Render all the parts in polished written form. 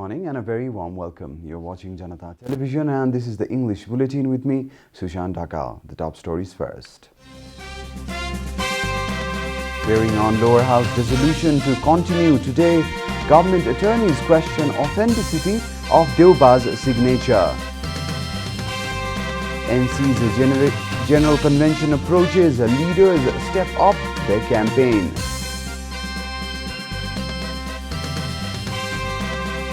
morning and a very warm welcome. You're watching Janata Television and this is the English Bulletin with me, Sushant Dhakal. The top stories first. Hearing on lower house resolution to continue today, government attorneys question authenticity of Deuba's signature. NC's General Convention approaches, leaders step up their campaign.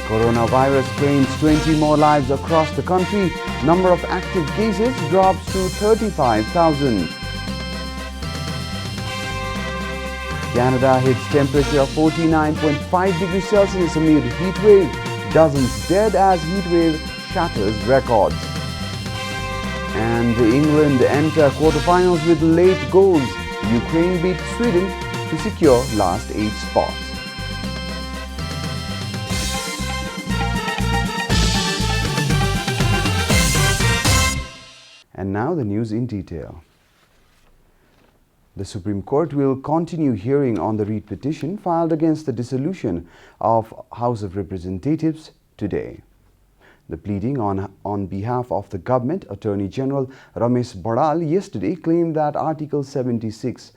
Coronavirus claims 20 more lives across the country. Number of active cases drops to 35,000. Canada hits temperature of 49.5 degrees Celsius amid heat wave. Dozens dead as heat wave shatters records. And England enter quarterfinals with late goals. Ukraine beat Sweden to secure last 8 spots. And now the news in detail. The Supreme Court will continue hearing on the writ petition filed against the dissolution of House of Representatives today. The pleading on behalf of the government, Attorney General Ramesh Badal yesterday claimed that Article 76(5)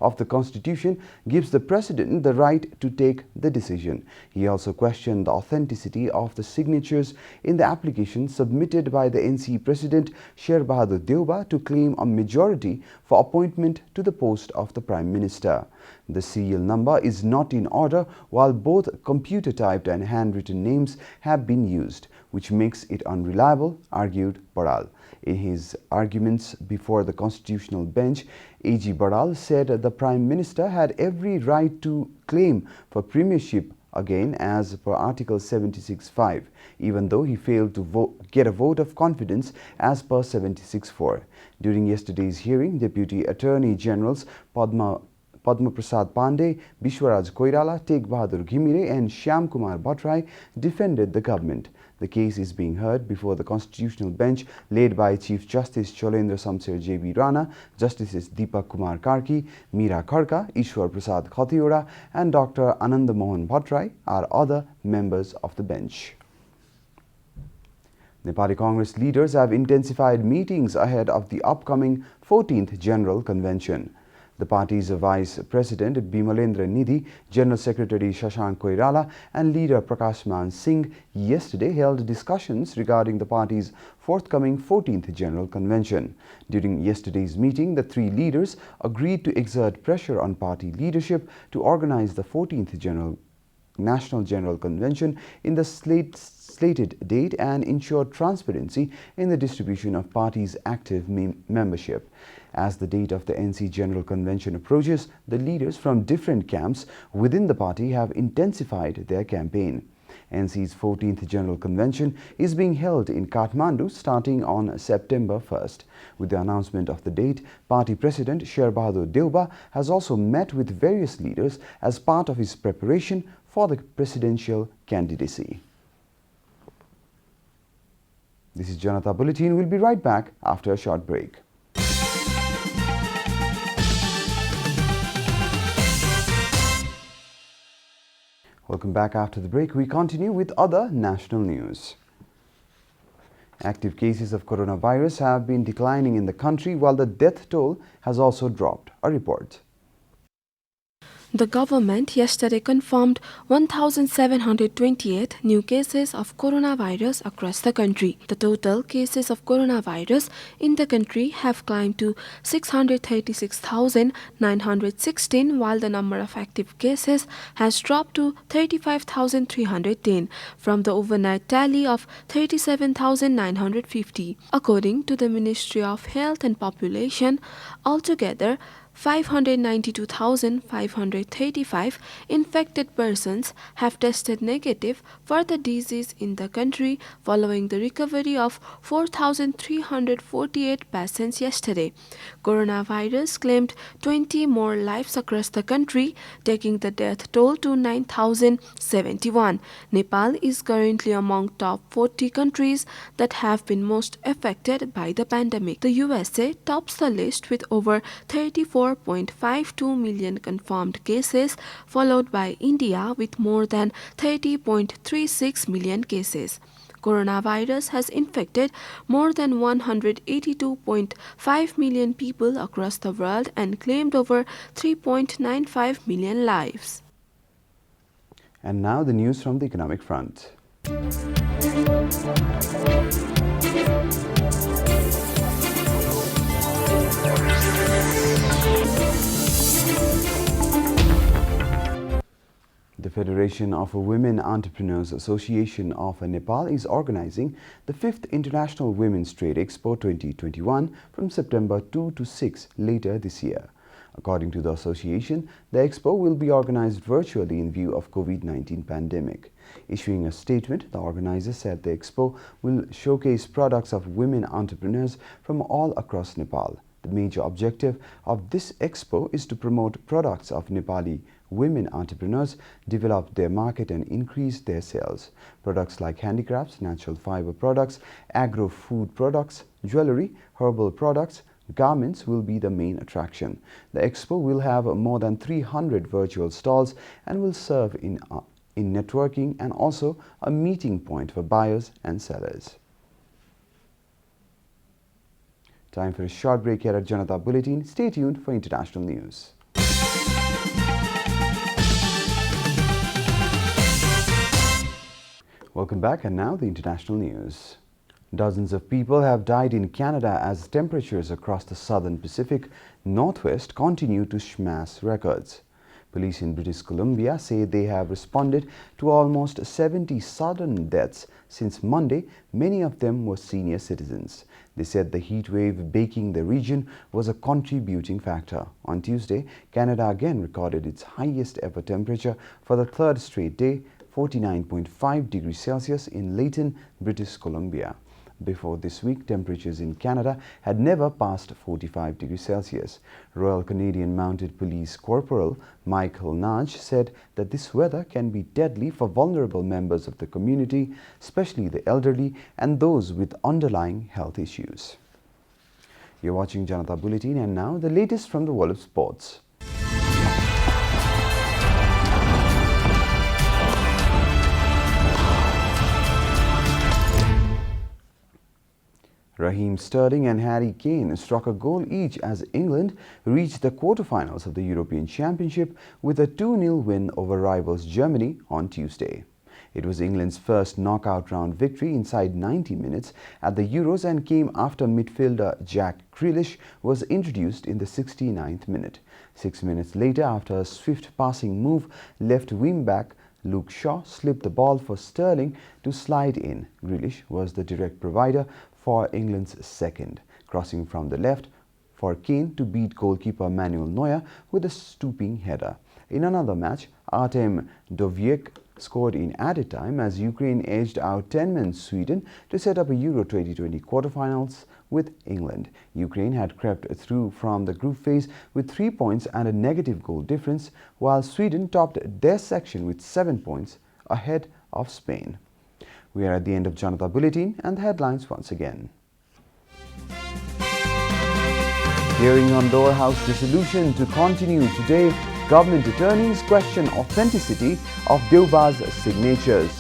of the Constitution gives the President the right to take the decision. He also questioned the authenticity of the signatures in the application submitted by the NC President Sher Bahadur Deuba to claim a majority for appointment to the post of the Prime Minister. The serial number is not in order while both computer-typed and handwritten names have been used, which makes it unreliable, argued Badal. In his arguments before the Constitutional Bench, AG Badal said the Prime Minister had every right to claim for premiership again as per Article 76(5), even though he failed to get a vote of confidence as per 76(4). During yesterday's hearing, Deputy Attorney Generals Padma Prasad Pandey, Bishwaraj Koirala, Tegh Bahadur Ghimire and Shyam Kumar Bhattarai defended the government. The case is being heard before the Constitutional Bench led by Chief Justice Cholendra Samser J.B. Rana, Justices Deepak Kumar Karki, Meera Kharka, Ishwar Prasad Khatiora and Dr. Anand Mohan Bhattarai are other members of the bench. Nepali Congress leaders have intensified meetings ahead of the upcoming 14th General Convention. The party's Vice President Bimalendra Nidhi, General Secretary Shashank Koirala and leader Prakash Man Singh yesterday held discussions regarding the party's forthcoming 14th General Convention. During yesterday's meeting, the three leaders agreed to exert pressure on party leadership to organize the 14th National General Convention in the slated date and ensure transparency in the distribution of party's active membership. As the date of the NC General Convention approaches, the leaders from different camps within the party have intensified their campaign. NC's 14th General Convention is being held in Kathmandu starting on September 1st. With the announcement of the date, Party President Sher Bahadur Deuba has also met with various leaders as part of his preparation for the presidential candidacy. This is Janata Bulletin. We'll be right back after a short break. Welcome back after the break. We continue with other national news. Active cases of coronavirus have been declining in the country while the death toll has also dropped. A report. The government yesterday confirmed 1,728 new cases of coronavirus across the country. The total cases of coronavirus in the country have climbed to 636,916, while the number of active cases has dropped to 35,310 from the overnight tally of 37,950. According to the Ministry of Health and Population, altogether 592,535 infected persons have tested negative for the disease in the country following the recovery of 4,348 patients yesterday. Coronavirus claimed 20 more lives across the country, taking the death toll to 9,071. Nepal is currently among top 40 countries that have been most affected by the pandemic. The USA tops the list with over 34 24.52 million confirmed cases, followed by India with more than 30.36 million cases. Coronavirus has infected more than 182.5 million people across the world and claimed over 3.95 million lives. And now the news from the economic front. The Federation of Women Entrepreneurs Association of Nepal is organizing the 5th International Women's Trade Expo 2021 from September 2 to 6 later this year. According to the association, the expo will be organized virtually in view of COVID-19 pandemic. Issuing a statement, the organizers said the expo will showcase products of women entrepreneurs from all across Nepal. The major objective of this expo is to promote products of Nepali women entrepreneurs, develop their market and increase their sales. Products like handicrafts, natural fiber products, agro-food products, jewelry, herbal products, garments will be the main attraction. The expo will have more than 300 virtual stalls and will serve in networking and also a meeting point for buyers and sellers. Time for a short break here at Janata Bulletin. Stay tuned for international news. Welcome back, and now the international news. Dozens of people have died in Canada as temperatures across the southern Pacific Northwest continue to smash records. Police in British Columbia say they have responded to almost 70 sudden deaths since Monday. Many of them were senior citizens. They said the heat wave baking the region was a contributing factor. On Tuesday, Canada again recorded its highest ever temperature for the third straight day, 49.5 degrees Celsius in Layton, British Columbia. Before this week, temperatures in Canada had never passed 45 degrees Celsius. Royal Canadian Mounted Police Corporal Michael Nudge said that this weather can be deadly for vulnerable members of the community, especially the elderly and those with underlying health issues. You're watching Janata Bulletin, and now the latest from the world of sports. Raheem Sterling and Harry Kane struck a goal each as England reached the quarterfinals of the European Championship with a 2-0 win over rivals Germany on Tuesday. It was England's first knockout round victory inside 90 minutes at the Euros and came after midfielder Jack Grealish was introduced in the 69th minute. 6 minutes later, after a swift passing move, left wing-back Luke Shaw slipped the ball for Sterling to slide in. Grealish was the direct provider for England's second, crossing from the left for Kane to beat goalkeeper Manuel Neuer with a stooping header. In another match, Artem Dovbyk scored in added time as Ukraine edged out 10-man Sweden to set up a Euro 2020 quarterfinals with England. Ukraine had crept through from the group phase with 3 points and a negative goal difference, while Sweden topped their section with 7 points ahead of Spain. We are at the end of Janata Bulletin, and the headlines once again. Hearing on lower house dissolution to continue today. Government attorneys question authenticity of Deuba's signatures.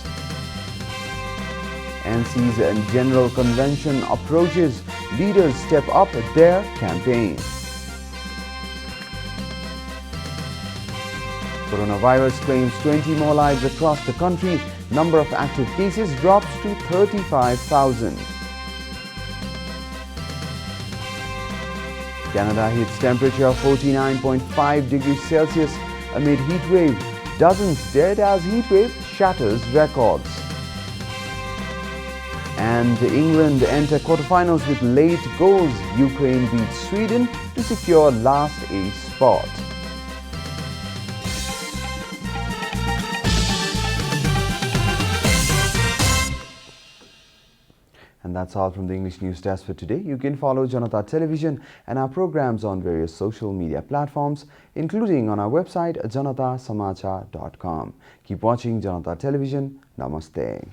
NC's General Convention approaches. Leaders step up their campaign. Coronavirus claims 20 more lives across the country. Number of active cases drops to 35,000. Canada hits temperature of 49.5 degrees Celsius amid heat wave. Dozens dead as heat wave shatters records. And England enter quarterfinals with late goals. Ukraine beats Sweden to secure last 8 spot. And that's all from the English News Desk for today. You can follow Janata Television and our programs on various social media platforms, including on our website, janatasamachar.com. Keep watching Janata Television. Namaste.